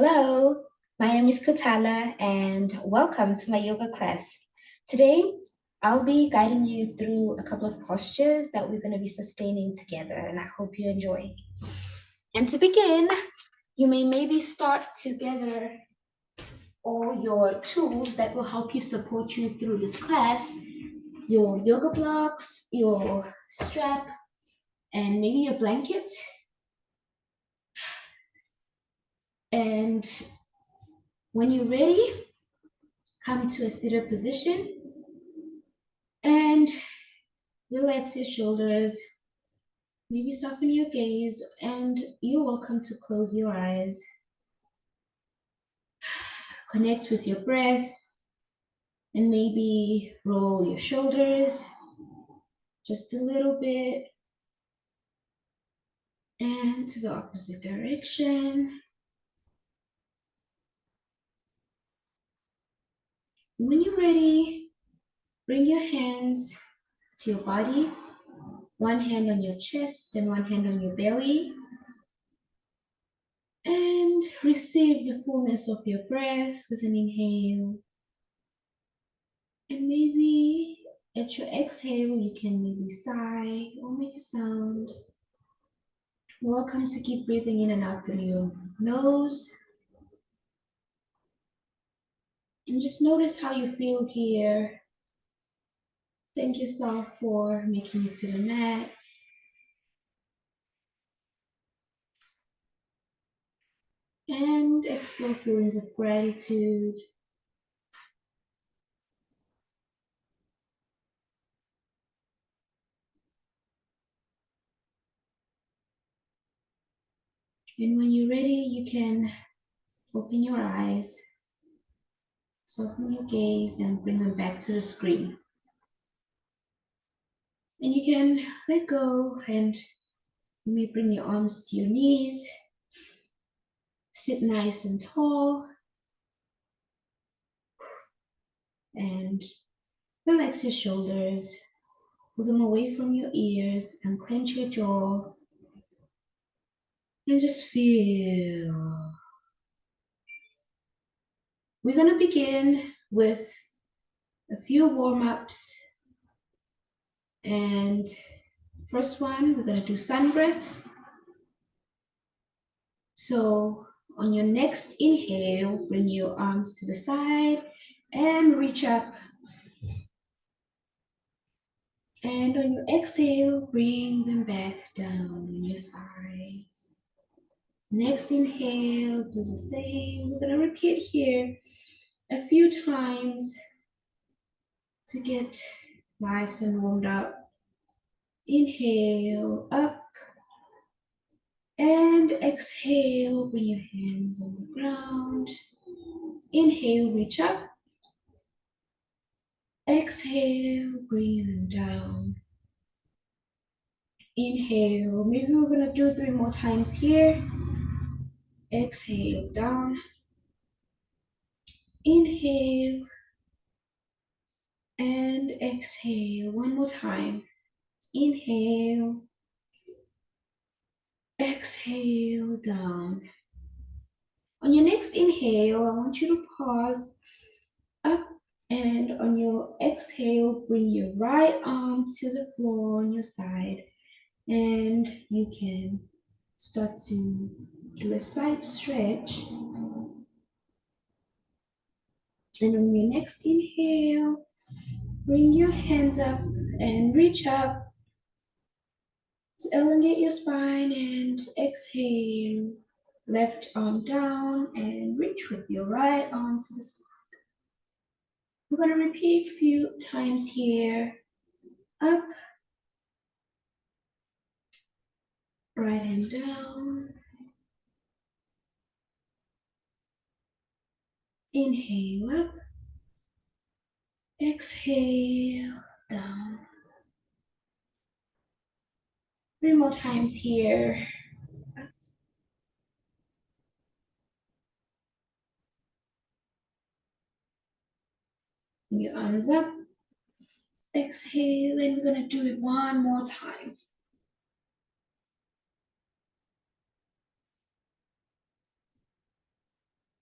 Hello, my name is Kutala and welcome to my yoga class. Today, I'll be guiding you through a couple of postures that we're going to be sustaining together, and I hope you enjoy. And to begin, you may maybe start to gather all your tools that will help you support you through this class, your yoga blocks, your strap, and maybe your blanket. And when you're ready, come to a seated position and relax your shoulders, maybe soften your gaze, and you're welcome to close your eyes. Connect with your breath and maybe roll your shoulders just a little bit and to the opposite direction. When you're ready, bring your hands to your body, one hand on your chest and one hand on your belly. And receive the fullness of your breath with an inhale. And maybe at your exhale, you can maybe sigh or make a sound. Welcome to keep breathing in and out through your nose. And just notice how you feel here. Thank yourself for making it to the mat. And explore feelings of gratitude. And when you're ready, you can open your eyes, soften your gaze, and bring them back to the screen. And you can let go and you may bring your arms to your knees. Sit nice and tall. And relax your shoulders. Pull them away from your ears and clench your jaw. And just feel. We're going to begin with a few warm-ups. And first one, we're going to do sun breaths. So on your next inhale, bring your arms to the side and reach up. And on your exhale, bring them back down on your sides. Next inhale, do the same. We're going to repeat here a few times to get nice and warmed up. Inhale, up. And exhale, bring your hands on the ground. Inhale, reach up. Exhale, bring them down. Inhale, maybe we're going to do 3 more times here. Exhale, down. Inhale. And exhale, one more time. Inhale. Exhale, down. On your next inhale, I want you to pause up, and on your exhale, bring your right arm to the floor on your side, and you can start to do a side stretch. And on your next inhale, bring your hands up and reach up to elongate your spine, and exhale. Left arm down and reach with your right arm to the side. We're going to repeat a few times here. Up, right hand down. Inhale up. Exhale down. 3 more times here. Your arms up. Exhale, and we're going to do it one more time.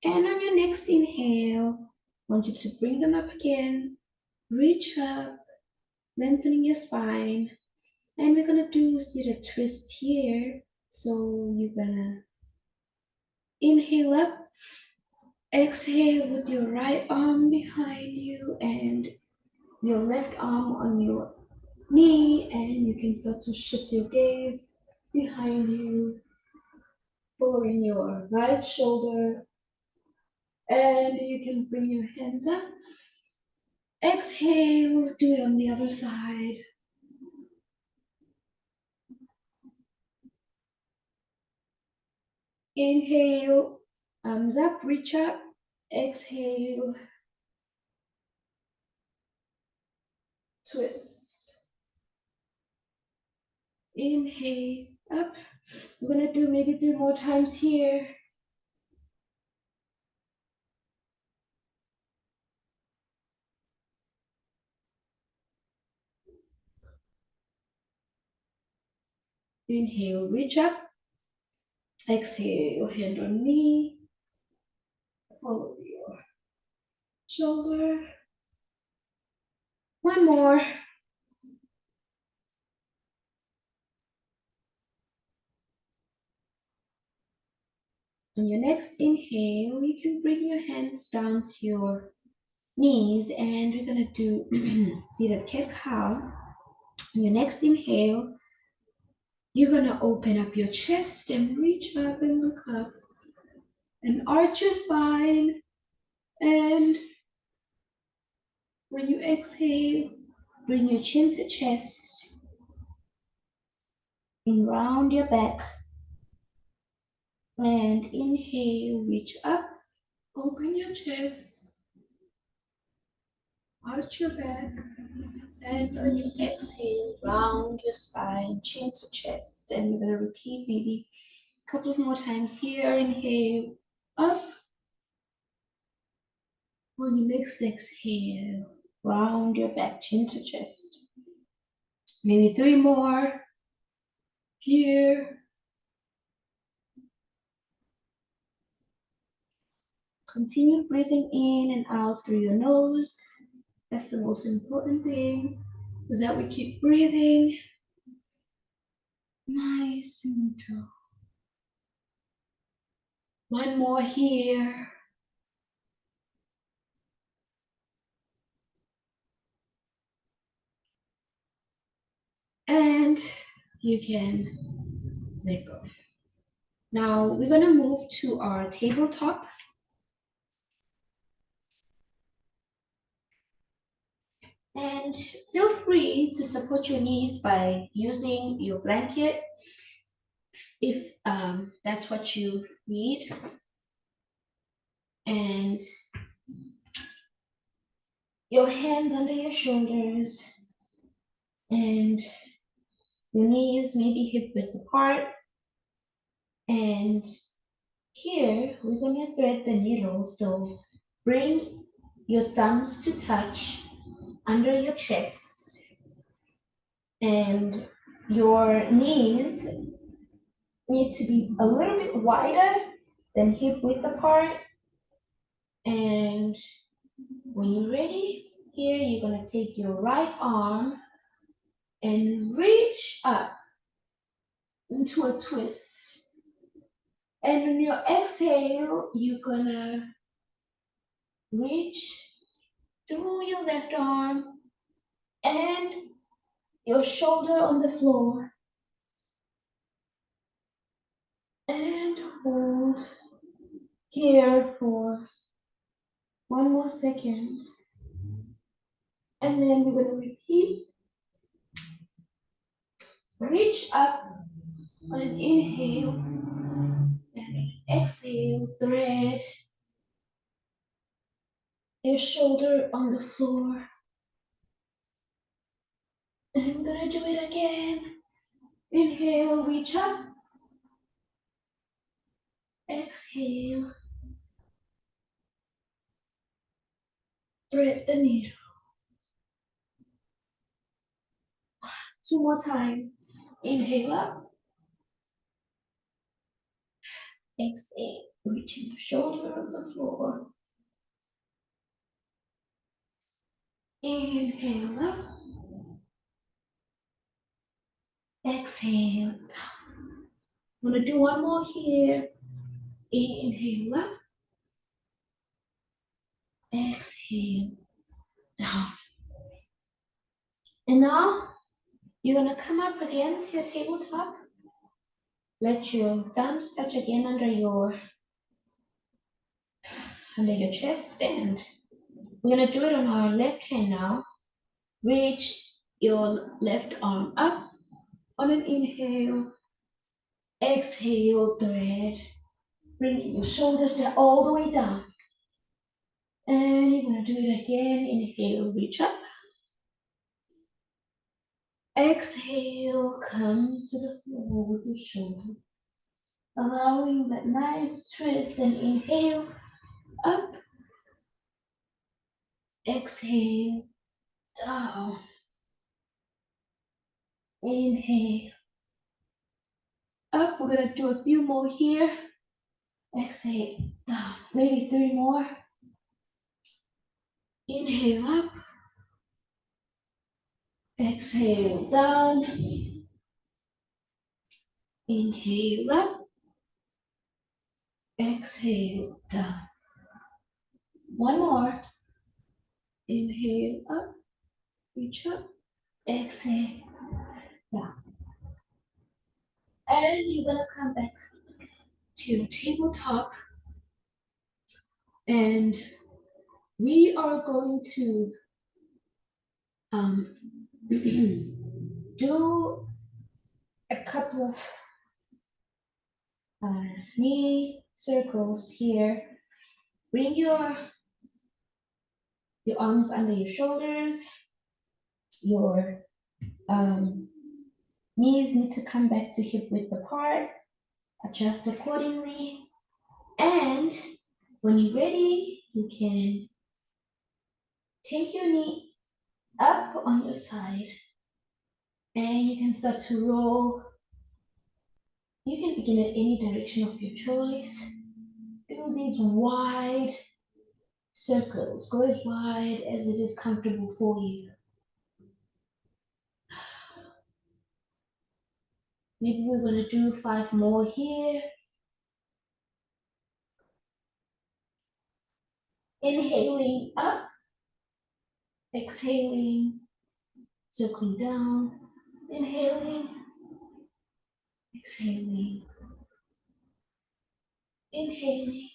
And on your next inhale, I want you to bring them up again. Reach up, lengthening your spine. And we're gonna do seated twist here. So you're gonna inhale up, exhale with your right arm behind you and your left arm on your knee, and you can start to shift your gaze behind you, following your right shoulder, and you can bring your hands up. Exhale, do it on the other side. Inhale, arms up, reach up. Exhale, twist. Inhale, up. We're gonna do maybe 3 more times here. Inhale, reach up. Exhale, hand on knee. Follow your shoulder. One more. On your next inhale, you can bring your hands down to your knees and we're gonna do seated cat cow. On your next inhale, you're gonna open up your chest and reach up and look up and arch your spine. And when you exhale, bring your chin to chest and round your back. And inhale, reach up, open your chest, arch your back. And on your exhale, round your spine, chin to chest. And we're gonna repeat maybe a couple of more times here. Inhale, up. On your next exhale, round your back, chin to chest. Maybe 3 more. Here. Continue breathing in and out through your nose. That's the most important thing, is that we keep breathing nice and neutral. One more here. And you can let go. Now we're gonna move to our tabletop. And feel free to support your knees by using your blanket if that's what you need. And your hands under your shoulders and your knees maybe hip width apart. And here we're gonna thread the needle. So bring your thumbs to touch under your chest and your knees need to be a little bit wider than hip width apart. And when you're ready, here you're gonna take your right arm and reach up into a twist. And on your exhale, you're gonna reach through your left arm and your shoulder on the floor. And hold here for 1 more second. And then we're gonna repeat. Reach up on an inhale and an exhale, thread your shoulder on the floor. And I'm gonna do it again. Inhale, reach up. Exhale, thread the needle. 2 more times. Inhale up. Exhale, reaching the shoulder of the floor. Inhale up. Exhale. I'm gonna do one more here. Inhale up. Exhale down. And now you're gonna come up again to your tabletop. Let your thumbs touch again under your chest, and we're gonna do it on our left hand now. Reach your left arm up on an inhale. Exhale, thread. Bring your shoulders all the way down. And you're gonna do it again. Inhale, reach up. Exhale, come to the floor with your shoulder. Allowing that nice twist, and inhale, up. Exhale, down. Inhale, up. We're gonna do a few more here. Exhale, down. Maybe 3 more. Inhale up. Exhale down. Inhale up. Exhale down. One more. Inhale up. Reach up. Exhale down. And you're gonna come back to your tabletop. And we are going to do a couple of knee circles here. Bring your arms under your shoulders. Your knees need to come back to hip width apart. Adjust accordingly. And when you're ready, you can take your knee up on your side and you can start to roll. You can begin at any direction of your choice. Do these wide circles. Go as wide as it is comfortable for you. Maybe we're going to do 5 more here. Inhaling up. Exhaling. Circling down. Inhaling. Exhaling. Inhaling.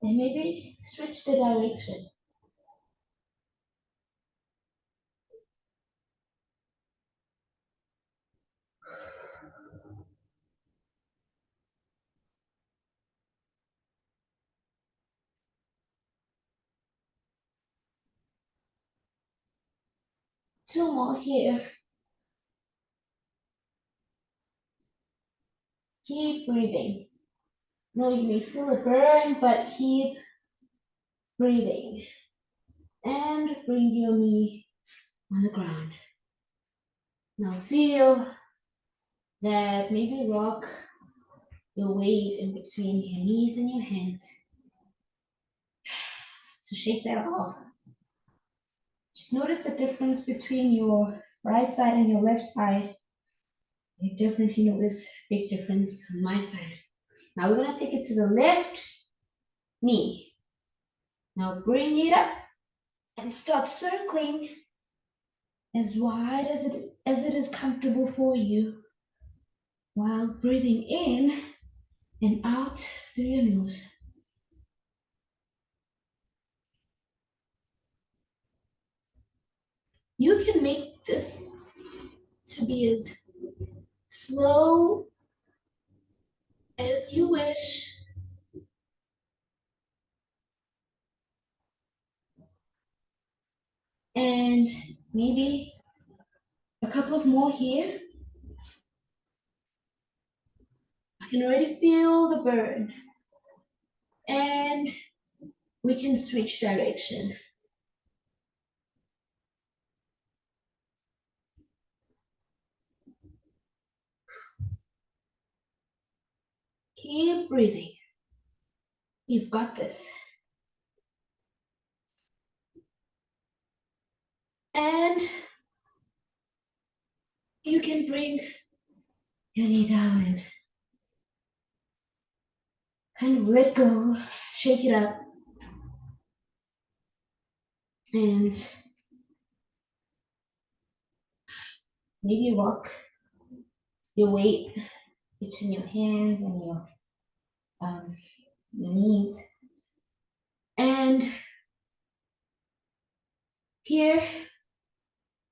And maybe switch the direction. Two more here. Keep breathing. No, you may feel a burn, but keep breathing. And bring your knee on the ground. Now feel that, maybe rock your weight in between your knees and your hands. So shake that off. Just notice the difference between your right side and your left side. You definitely notice a big difference on my side. Now we're gonna take it to the left knee. Now bring it up and start circling as wide as it is comfortable for you, while breathing in and out through your nose. You can make this to be as slow as you wish. And maybe a couple of more here. I can already feel the burn. And we can switch direction. Keep breathing. You've got this. And you can bring your knee down and kind of let go, shake it up, and maybe rock your weight between your hands and um, your knees. And here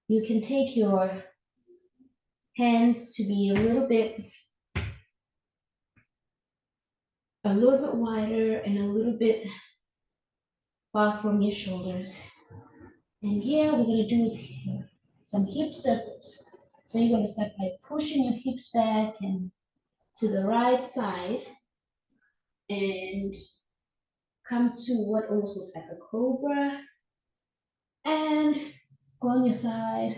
you can take your hands to be a little bit wider and a little bit far from your shoulders. And here we're going to do some hip circles. So you're going to start by pushing your hips back and to the right side and come to what almost looks like a cobra. And go on your side,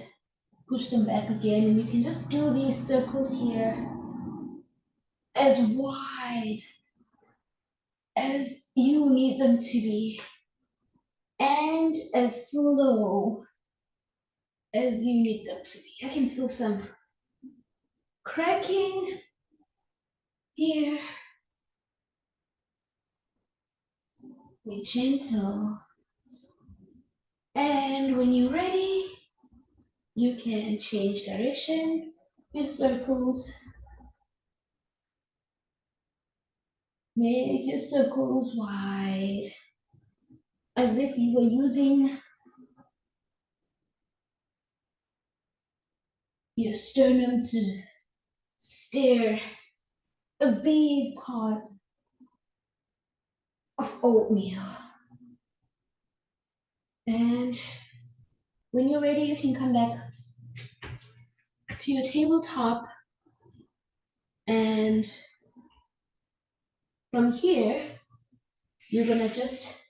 push them back again, and you can just do these circles here as wide as you need them to be and as slow as you need them to be. I can feel some cracking here. Be gentle. And when you're ready, you can change direction with circles. Make your circles wide as if you were using your sternum to stir a big pot of oatmeal. And when you're ready, you can come back to your tabletop. And from here, you're gonna just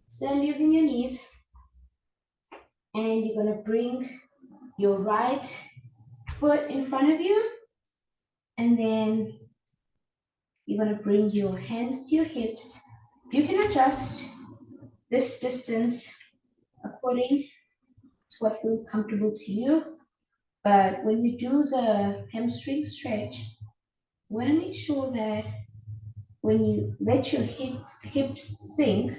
stand using your knees and you're gonna bring your right foot in front of you. And then you're gonna bring your hands to your hips. You can adjust this distance according to what feels comfortable to you. But when you do the hamstring stretch, you want to make sure that when you let your hips sink,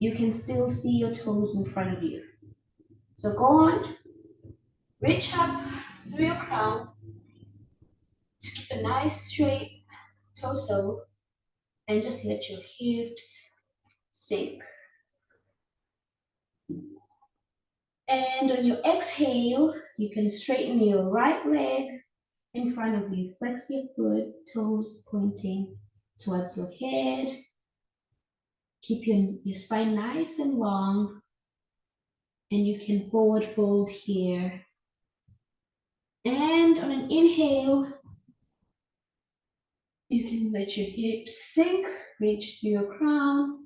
you can still see your toes in front of you. So go on, reach up through your crown to keep a nice straight torso and just let your hips sink. And on your exhale, you can straighten your right leg in front of you. Flex your foot, toes pointing towards your head. Keep your spine nice and long. And you can forward fold here. And on an inhale, you can let your hips sink, reach to your crown.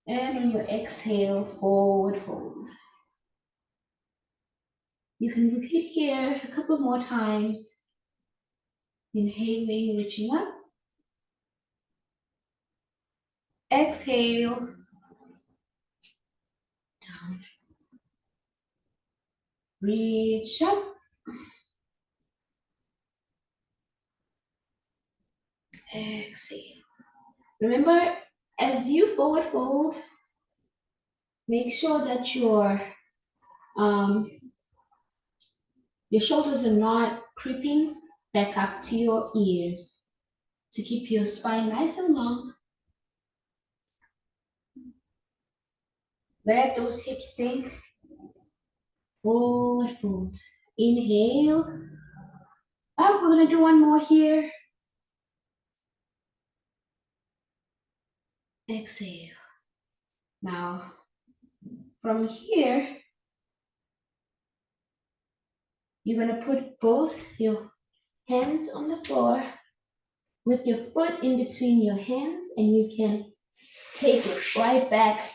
And on your exhale, forward fold. You can repeat here a couple more times. Inhaling, reaching up. Exhale, down. Reach up. Exhale. Remember, as you forward fold, make sure that your shoulders are not creeping back up to your ears. To keep your spine nice and long. Let those hips sink. Forward fold. Inhale. Oh, we're gonna do one more here. Exhale. Now, from here, you're gonna put both your hands on the floor with your foot in between your hands, and you can take it right back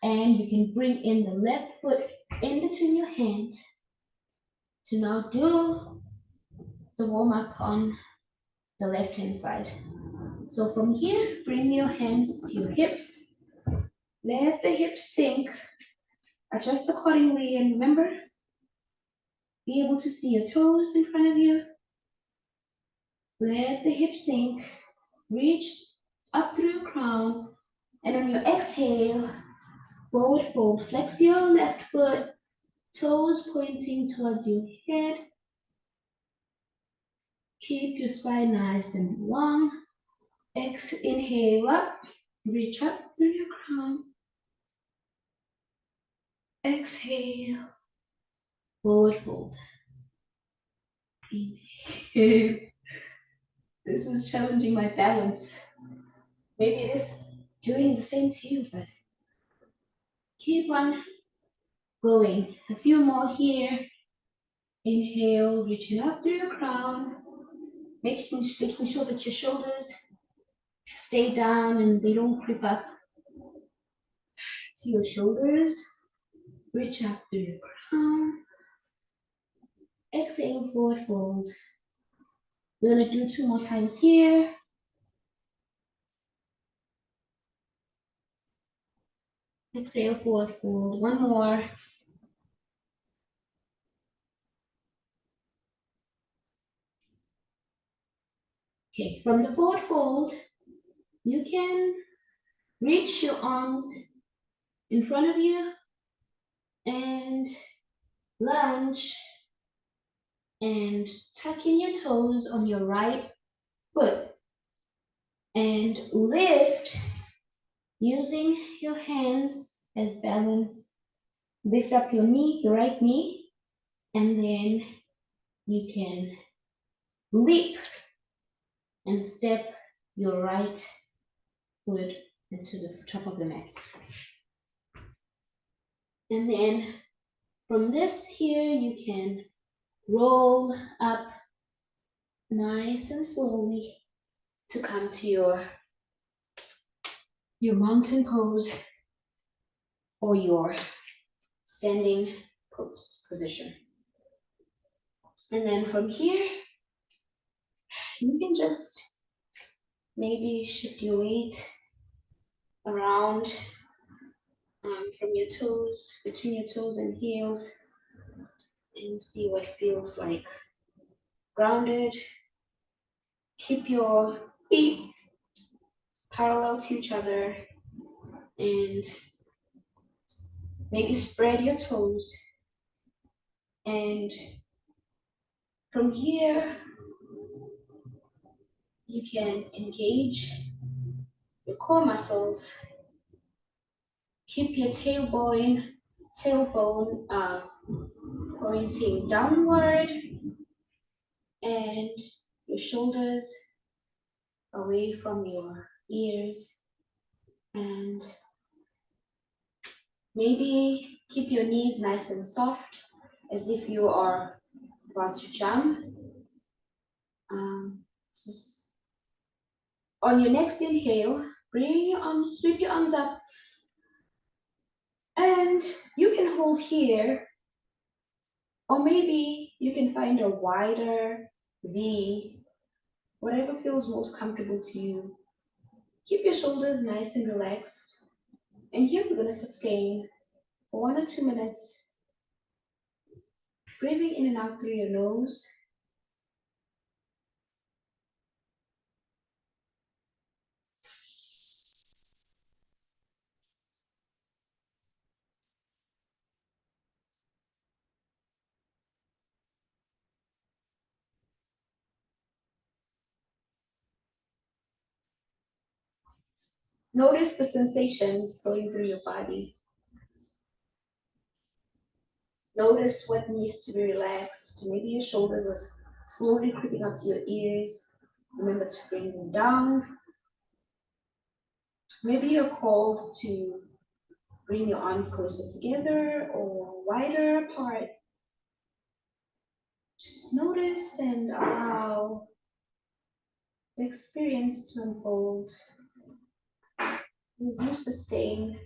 and you can bring in the left foot in between your hands to now do the warm up on the left hand side. So from here, bring your hands to your hips. Let the hips sink. Adjust accordingly, and remember, be able to see your toes in front of you. Let the hips sink. Reach up through your crown. And on your exhale, forward fold. Flex your left foot, toes pointing towards your head. Keep your spine nice and long. Inhale up. Reach up through your crown. Exhale. Forward fold. Inhale. This is challenging my balance. Maybe it is doing the same to you, but keep on going. A few more here. Inhale, reaching up through your crown. Making sure that your shoulders stay down and they don't creep up to your shoulders. Reach up through your crown. Exhale, forward fold. We're gonna do 2 more times here. Exhale, forward fold. 1 more. Okay, from the forward fold, you can reach your arms in front of you and lunge and tuck in your toes on your right foot and lift using your hands as balance. Lift up your knee, your right knee, and then you can leap and step your right foot into the top of the mat. And then from this here, you can roll up nice and slowly to come to your mountain pose or your standing pose position. And then from here, you can just maybe shift your weight around from your toes, between your toes and heels, and see what feels like grounded. Keep your feet parallel to each other and maybe spread your toes. And from here, you can engage your core muscles. Keep your tailbone pointing downward and your shoulders away from your ears. And maybe keep your knees nice and soft as if you are about to jump. Just on your next inhale, bring your arms, sweep your arms up, and you can hold here, or maybe you can find a wider V, whatever feels most comfortable to you. Keep your shoulders nice and relaxed, and here we're going to sustain for 1 or 2 minutes, breathing in and out through your nose. Notice the sensations going through your body. Notice what needs to be relaxed. Maybe your shoulders are slowly creeping up to your ears. Remember to bring them down. Maybe you're called to bring your arms closer together or wider apart. Just notice and allow the experience to unfold as you sustain.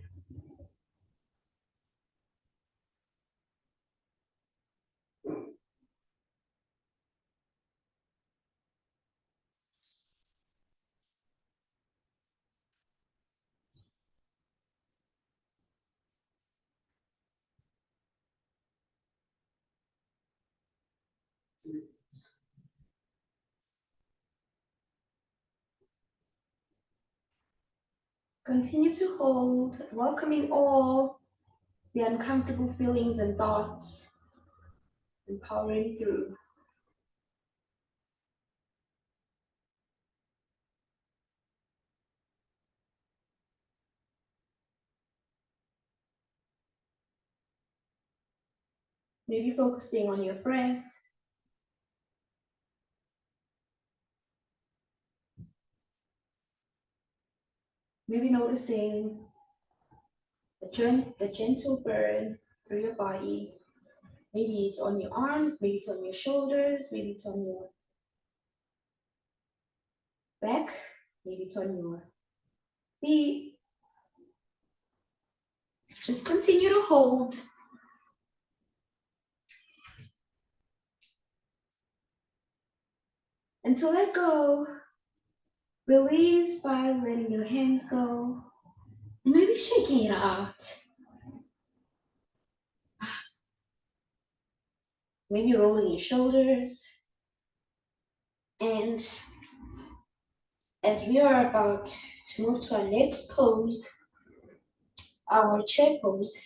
Continue to hold, welcoming all the uncomfortable feelings and thoughts, and powering through. Maybe focusing on your breath, maybe noticing the gentle burn through your body. Maybe it's on your arms, maybe it's on your shoulders, maybe it's on your back, maybe it's on your feet. Just continue to hold. And to let go, release by letting your hands go. And maybe shaking it out. Maybe rolling your shoulders. And as we are about to move to our next pose, our chair pose,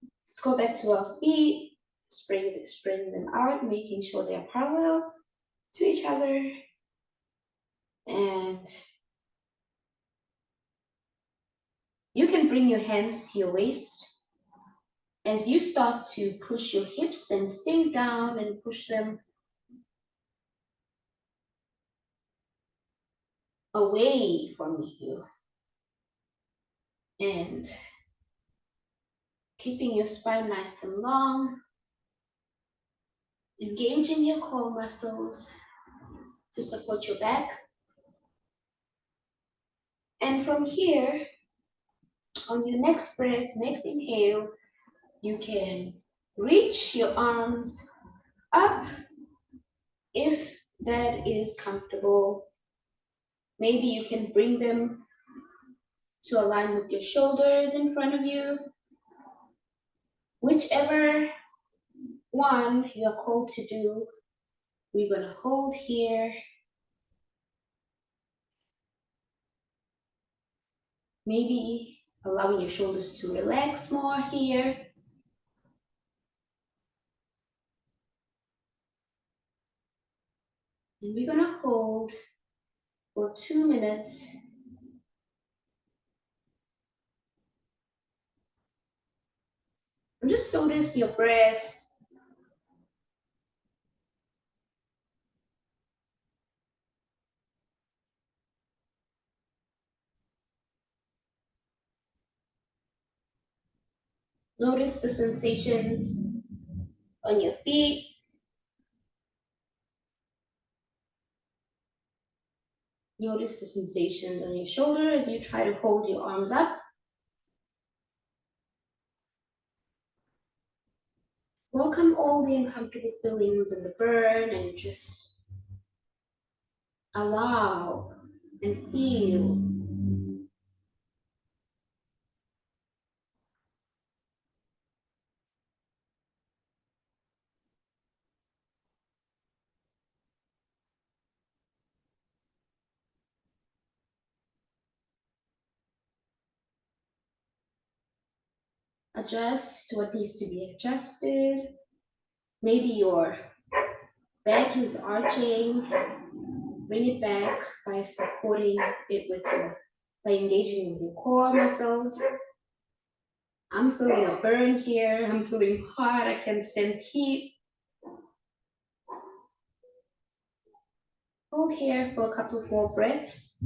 let's go back to our feet, spreading them out, making sure they are parallel to each other. And you can bring your hands to your waist as you start to push your hips and sink down and push them away from you. And keeping your spine nice and long, engaging your core muscles to support your back. And from here, on your next breath, next inhale, you can reach your arms up if that is comfortable. Maybe you can bring them to align with your shoulders in front of you. Whichever one you're called to do, we're gonna hold here. Maybe allowing your shoulders to relax more here. And we're gonna hold for 2 minutes. And just notice your breath. Notice the sensations on your feet. Notice the sensations on your shoulder as you try to hold your arms up. Welcome all the uncomfortable feelings and the burn, and just allow and feel. Adjust what needs to be adjusted. Maybe your back is arching. Bring it back by supporting it by engaging with your core muscles. I'm feeling a burn here. I'm feeling hot. I can sense heat. Hold here for a couple of more breaths.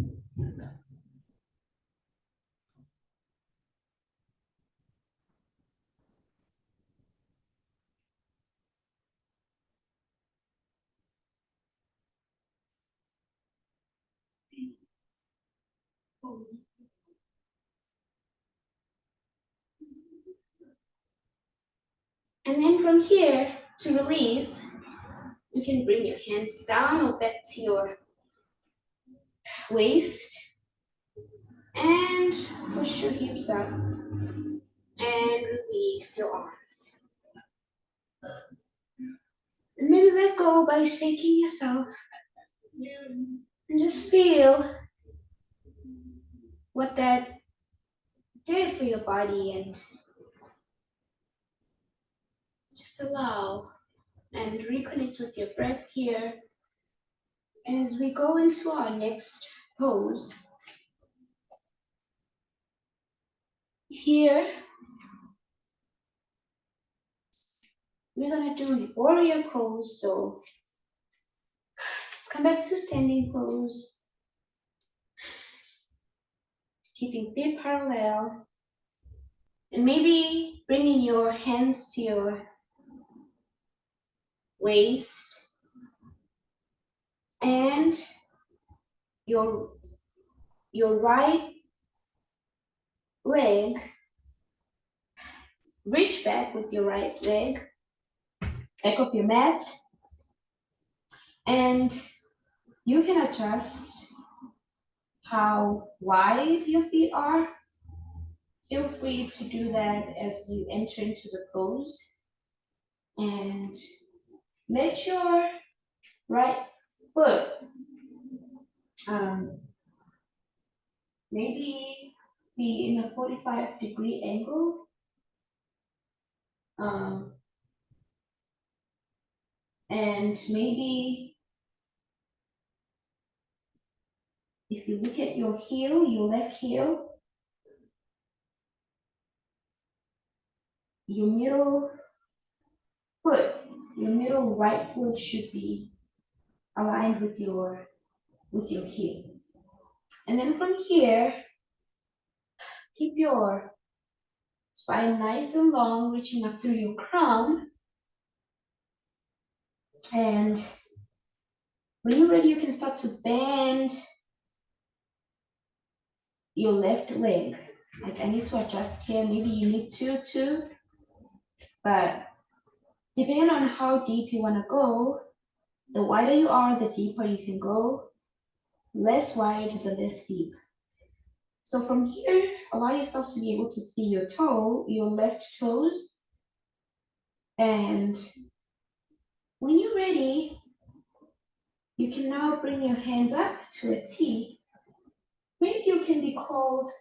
And then from here, to release, you can bring your hands down or back to your waist and push your hips up and release your arms. And maybe let go by shaking yourself and just feel what that did for your body and just allow and reconnect with your breath here as we go into our next pose. Here, we're gonna do warrior pose. So let's come back to standing pose, keeping feet parallel, and maybe bringing your hands to your waist and your your right leg. Reach back with your right leg, back up your mat, and you can adjust how wide your feet are. Feel free to do that as you enter into the pose. And let your right foot um, maybe be in a 45-degree angle. Um, and maybe if you look at your heel, your left heel, your middle foot, your middle right foot should be aligned with your heel. And then from here, keep your spine nice and long, reaching up through your crown. And when you're ready, you can start to bend your left leg. Like I need to adjust here. Maybe you need to too. But depending on how deep you want to go, the wider you are, the deeper you can go. Less wide, the less deep. So from here, allow yourself to be able to see your toe, your left toes. And when you're ready, you can now bring your hands up to a T. Maybe you can be called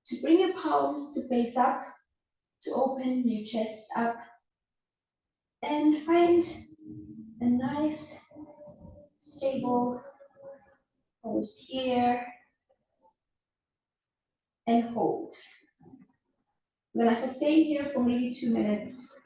to bring your palms to face up, to open your chest up, and find a nice, stable pose here, and hold. We're gonna sustain here for maybe 2 minutes.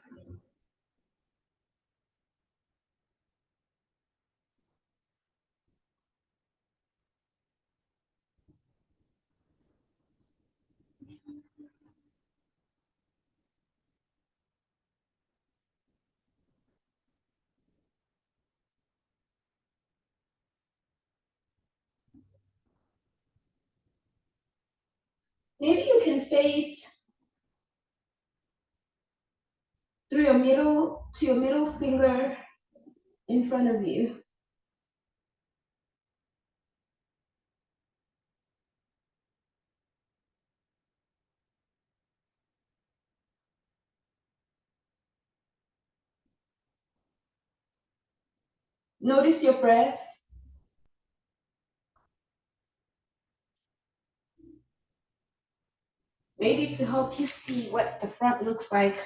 Maybe you can face through your middle to your middle finger in front of you. Notice your breath. Maybe to help you see what the front looks like.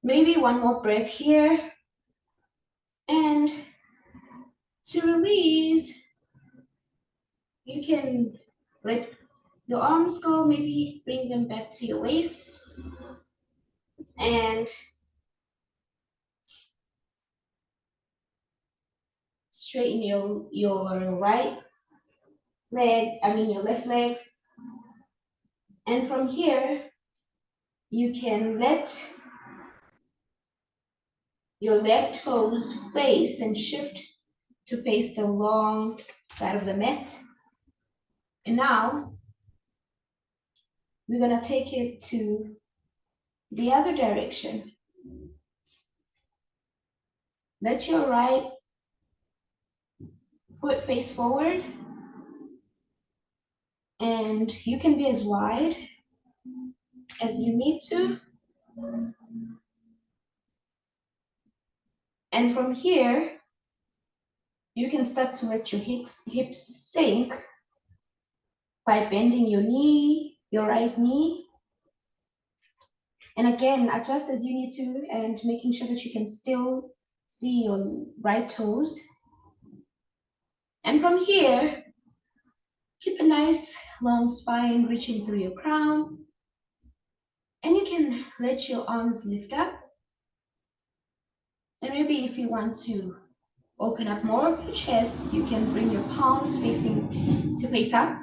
Maybe one more breath here. And to release, you can let your arms go, maybe bring them back to your waist. And straighten your right leg, your left leg. And from here, you can let your left toes face and shift to face the long side of the mat. And now we're gonna take it to the other direction. Let your right foot face forward, and you can be as wide as you need to. And from here, you can start to let your hips sink by bending your knee, your right knee. And again, adjust as you need to and making sure that you can still see your right toes. And from here, keep a nice long spine reaching through your crown. And you can let your arms lift up. And maybe if you want to open up more of your chest, you can bring your palms facing to face up.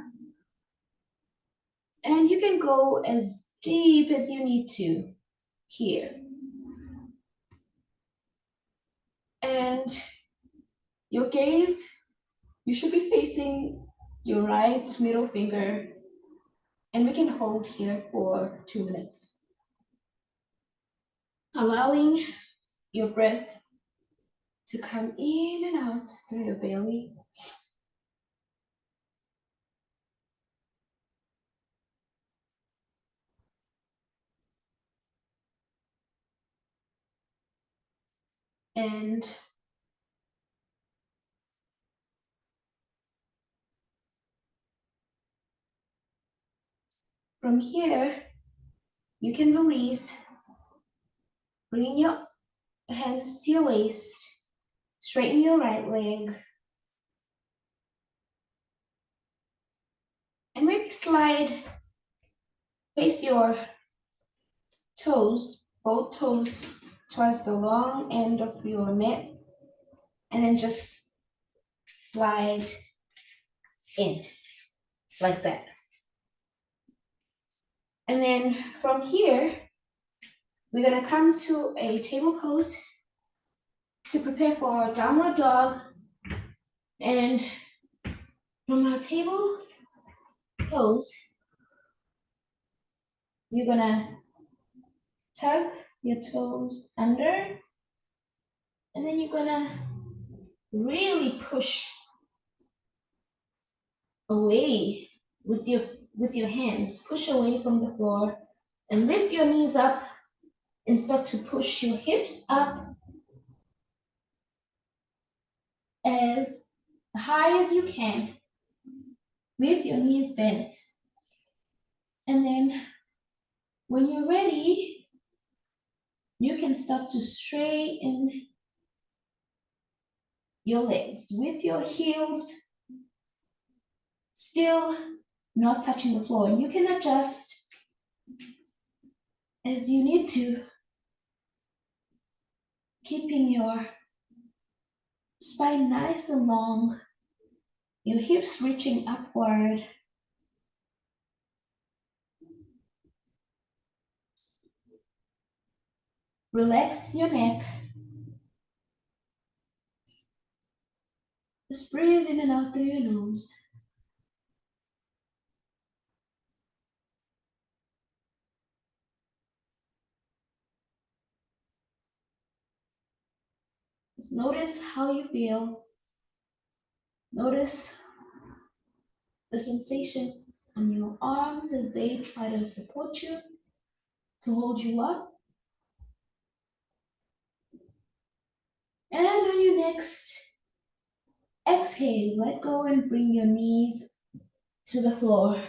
And you can go as deep as you need to here. And your gaze, you should be facing your right middle finger. And we can hold here for 2 minutes. Allowing your breath to come in and out through your belly. And from here, you can release, bring your hands to your waist, straighten your right leg, and maybe slide, face your toes, both toes towards the long end of your mat, and then just slide in like that. And then from here, we're gonna come to a table pose to prepare for our downward dog. And from our table pose, you're gonna tug your toes under, and then you're gonna really push away with your hands. Push away from the floor and lift your knees up and start to push your hips up as high as you can with your knees bent. And then when you're ready, you can start to straighten your legs with your heels still not touching the floor. And you can adjust as you need to, keeping your spine nice and long, your hips reaching upward. Relax your neck. Just breathe in and out through your nose. Just notice how you feel. Notice the sensations on your arms as they try to support you, to hold you up. And on your next exhale, let go and bring your knees to the floor,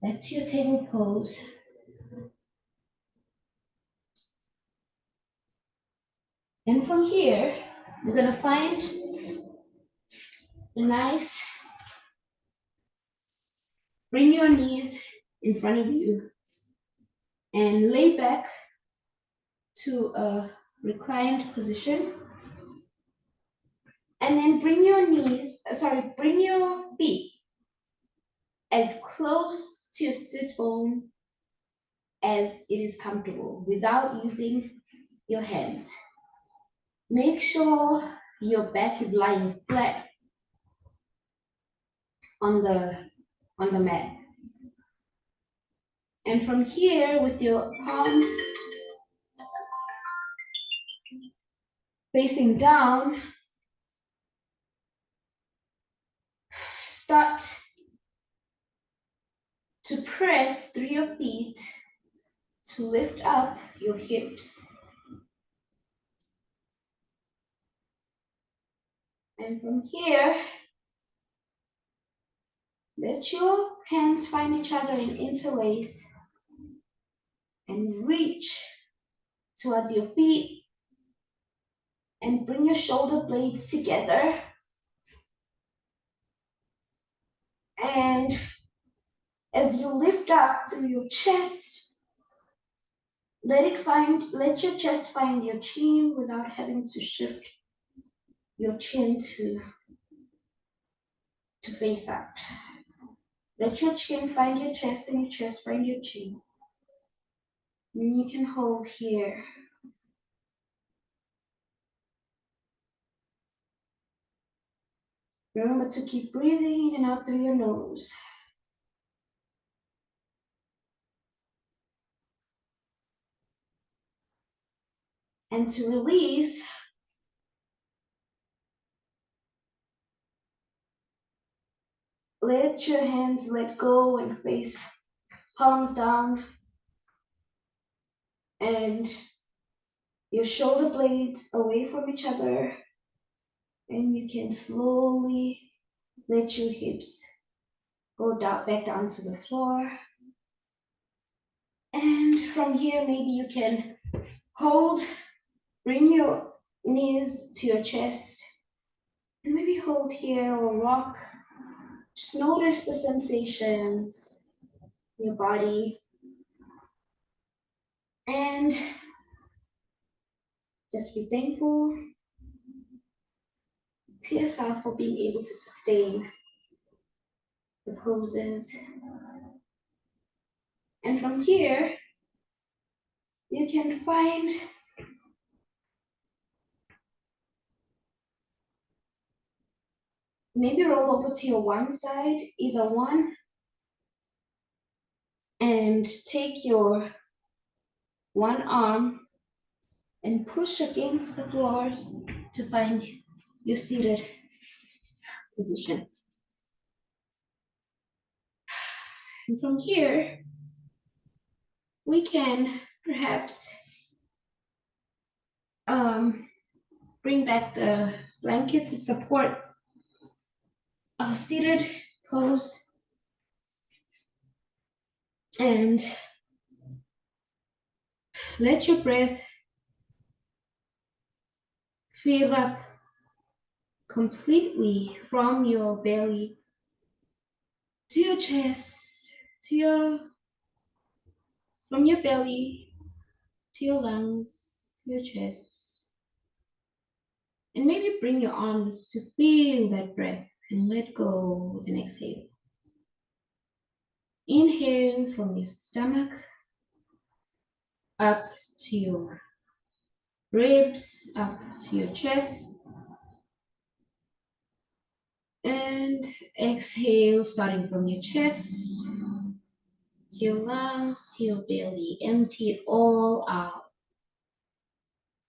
back to your table pose. And from here, we're gonna find a nice, bring your knees in front of you and lay back to a reclined position. And then bring your feet as close to your sit bone as it is comfortable without using your hands. Make sure your back is lying flat on the mat. And from here, with your palms facing down, start to press through your feet to lift up your hips. And from here, let your hands find each other and interlace and reach towards your feet and bring your shoulder blades together. And as you lift up through your chest, let your chest find your chin without having to shift your chin to face up. Let your chin find your chest and your chest find your chin. And you can hold here. Remember to keep breathing in and out through your nose. And to release, let your hands let go and face palms down. And your shoulder blades away from each other. And you can slowly let your hips go down, back down to the floor. And from here, maybe you can hold, bring your knees to your chest, and maybe hold here or rock. Just notice the sensations in your body. And just be thankful to yourself for being able to sustain the poses. And from here, you can find maybe roll over to your one side, either one, and take your one arm and push against the floor to find your seated position. And from here, we can perhaps bring back the blanket to support our seated pose. And let your breath fill up completely from your belly to your chest, from your belly to your lungs, to your chest. And maybe bring your arms to feel that breath and let go with an exhale. Inhale from your stomach up to your ribs, up to your chest. And exhale, starting from your chest to your lungs, to your belly. Empty it all out.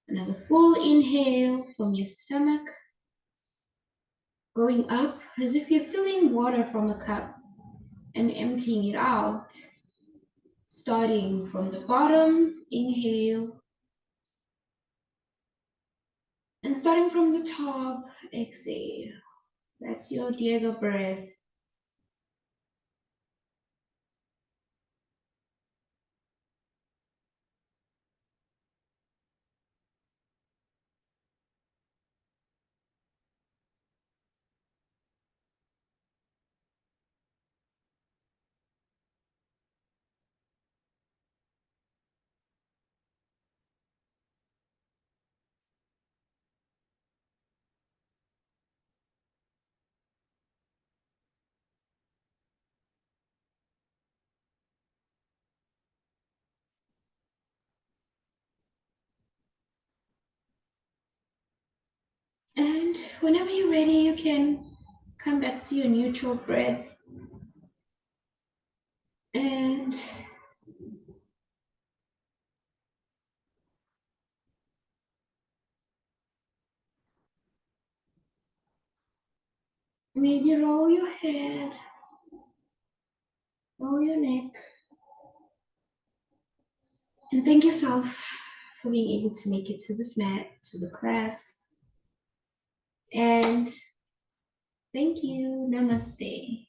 Another full inhale from your stomach, going up as if you're filling water from a cup and emptying it out. Starting from the bottom, inhale. And starting from the top, exhale. That's your Diego breath. And whenever you're ready, you can come back to your neutral breath and maybe roll your head, roll your neck, and thank yourself for being able to make it to this mat, to the class. And thank you. Namaste.